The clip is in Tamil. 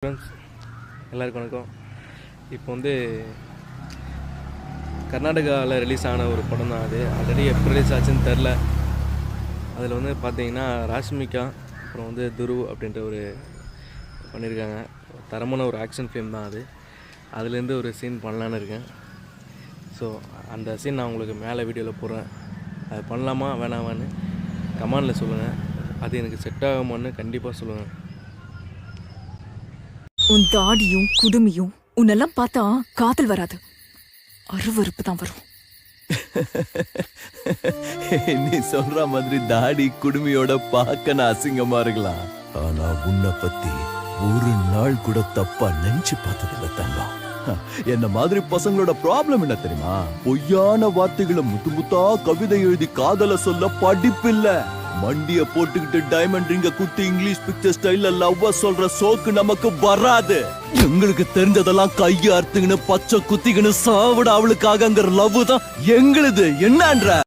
ஃப்ரெண்ட்ஸ் எல்லாருக்கும் வணக்கம். இப்போ வந்து கர்நாடகாவில் ரிலீஸ் ஆன ஒரு படம் தான். அது ஆல்ரெடி எப்போ ரிலீஸ் ஆச்சுன்னு தெரில. அதில் வந்து பார்த்தீங்கன்னா ராஷ்மிகா அப்புறம் வந்து துருவ் அப்படின்ற ஒரு பண்ணியிருக்காங்க. தரமான ஒரு ஆக்ஷன் ஃபிலிம் தான் அது. அதுலேருந்து ஒரு சீன் பண்ணலான்னு இருக்கேன். ஸோ அந்த சீன் நான் உங்களுக்கு மேலே வீடியோவில் போடுறேன். அது பண்ணலாமா வேணாமான்னு கமெண்டில் சொல்லுங்கள். அது எனக்கு செட் ஆகுமான்னு கண்டிப்பாக சொல்லுங்கள். உன் தாடியும் குடுமியும் உன்னெல்லாம் பார்த்தா காதல் வராது, அருவருப்பு தான் வரும். நீ சொல்ற மாதிரி தாடி குடுமியோட பார்க்க நான் அசிங்கமா இருக்கலாம். ஆனா உன்னை பத்தி ஒரு நாள் கூட தப்பா நினைச்சு பார்த்ததில்ல தங்கம். என்ன மாதிரி பசங்களோட ப்ராப்ளம் என்ன தெரியுமா? பொய்யான வார்த்தைகளை முத்து முத்தா கவிதை எழுதி காதல சொல்ல படிப்பில்ல. மண்டிய போட்டுக்கிட்டு டைமண்ட் ரிங்க குத்தி இங்கிலீஷ் பிக்சர் ஸ்டைல்ல லவ்வ சொல்ற சோக்கு நமக்கு வராது. எங்களுக்கு தெரிஞ்சதெல்லாம் கைய அறுத்துக்கின்னு பச்சை குத்திக்கின்னு சாவிட அவளுக்காகங்கிற லவ் தான் எங்களுது. என்னன்ற